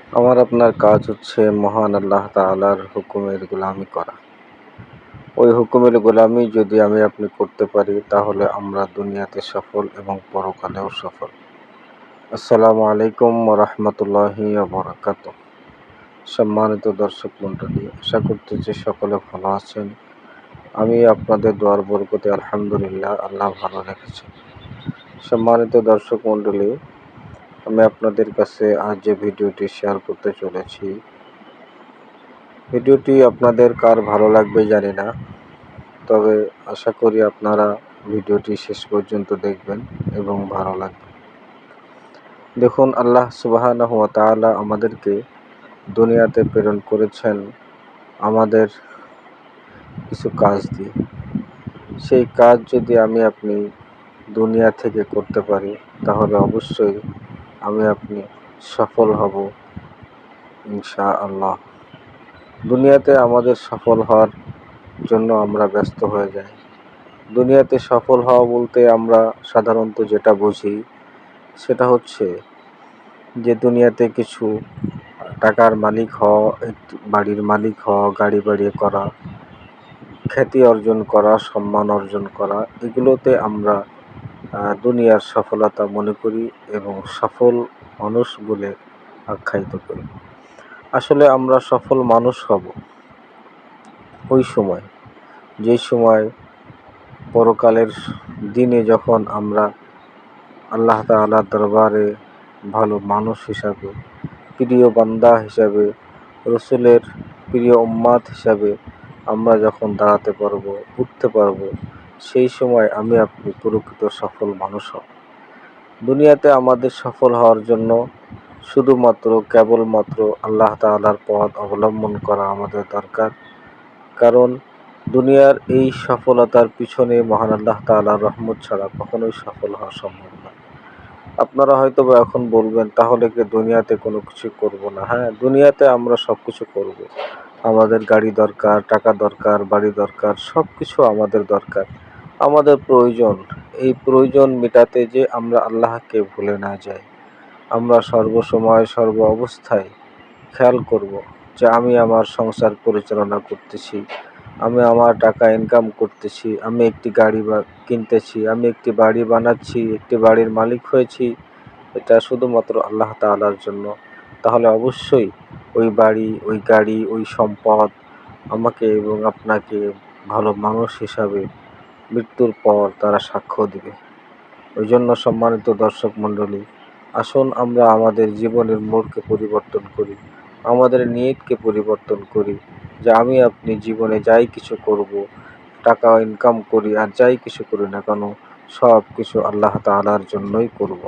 আমার আপনার কাজ হচ্ছে মহান আল্লাহ তাআলার হুকুমের গোলামি করা। ওই হুকুমের গোলামি যদি আমি আপনি করতে পারি তাহলে আমরা দুনিয়াতে সফল এবং পরকালেও সফল। আসসালামু আলাইকুম ওয়া রাহমাতুল্লাহি ওয়া বারাকাতুহু। সম্মানিত দর্শক মণ্ডলী, আশা করতেছি সকলে ভালো আছেন। আমি আপনাদের দোয়ার বরকতে আলহামদুলিল্লাহ, আল্লাহ ভালো রেখেছেন। সম্মানিত দর্শক মণ্ডলী, আমি আপনাদের কাছে আজ যে ভিডিওটি শেয়ার করতে চলেছি, ভিডিওটি আপনাদের কার ভালো লাগবে জানি না, তবে আশা করি আপনারা ভিডিওটি শেষ পর্যন্ত দেখবেন এবং ভালো লাগবে। দেখুন, আল্লাহ সুবহানাহু ওয়া তাআলা আমাদেরকে দুনিয়াতে প্রেরণ করেছেন আমাদের কিছু কাজ দিয়ে। সেই কাজ যদি আমি আপনি দুনিয়া থেকে করতে পারি তাহলে অবশ্যই আমি আপনি সফল হব ইনশাআল্লাহ। দুনিয়াতে আমাদের সফল হওয়ার জন্য আমরা ব্যস্ত হয়ে যাই। দুনিয়াতে সফল হওয়া বলতে আমরা সাধারণত যেটা বুঝি সেটা হচ্ছে যে দুনিয়াতে কিছু টাকার মালিক হওয়া, একটি বাড়ির মালিক হওয়া, গাড়ি বাড়ি করা, খ্যাতি অর্জন করা, সম্মান অর্জন করা, এগুলোতে আমরা দুনিয়ার সফলতা মনে করি এবং সফল মানুষ বলে আখ্যায়িত করি। আসলে আমরা সফল মানুষ হব ওই সময়, যেই সময় পরকালের দিনে যখন আমরা আল্লাহ তাআলার দরবারে ভালো মানুষ হিসাবে, প্রিয় বান্দা হিসাবে, রসুলের প্রিয় উম্মাত হিসাবে আমরা যখন দাঁড়াতে পারবো, উঠতে পারবো, সেই সময় আমি আপনি প্রকৃত সফল মানুষ হব। দুনিয়াতে আমাদের সফল হওয়ার জন্য শুধুমাত্র কেবলমাত্র আল্লাহ তাআলার পথ অবলম্বন করা আমাদের দরকার। কারণ দুনিয়ার এই সফলতার পিছনে মহান আল্লাহ তাআলার রহমত ছাড়া কখনোই সফল হওয়া সম্ভব না। আপনারা হয়তো বা এখন বলবেন, তাহলে কি দুনিয়াতে কোনো কিছু করব না? হ্যাঁ, দুনিয়াতে আমরা সব কিছু করব। আমাদের গাড়ি দরকার, টাকা দরকার, বাড়ি দরকার, সব কিছু আমাদের দরকার, আমাদের প্রয়োজন। এই প্রয়োজন মেটাতে যে আমরা আল্লাহকে ভুলে না যাই। আমরা সর্বসময় সর্ব অবস্থায় খেয়াল করব যে আমি আমার সংসার পরিচালনা করতেছি, আমি আমার টাকা ইনকাম করতেছি, আমি একটি গাড়ি কিনতেছি, আমি একটি বাড়ি বানাচ্ছি, একটি বাড়ির মালিক হয়েছি, এটা শুধুমাত্র আল্লাহ তাআলার জন্য। তাহলে অবশ্যই ওই বাড়ি, ওই গাড়ি, ওই সম্পদ আমাকে এবং আপনাকে ভালো মানুষ হিসাবে মৃত্যুর পর তারা সাক্ষ্য দিবে। ওই জন্য সম্মানিত দর্শক মণ্ডলী, আসুন আমরা আমাদের জীবনের মোড়কে পরিবর্তন করি, আমাদের নিয়তকে পরিবর্তন করি, যে আমি আপনি জীবনে যাই কিছু করব, টাকা ইনকাম করি আর যাই কিছু করি না কেন, সব কিছু আল্লাহ তাআলার জন্যই করব।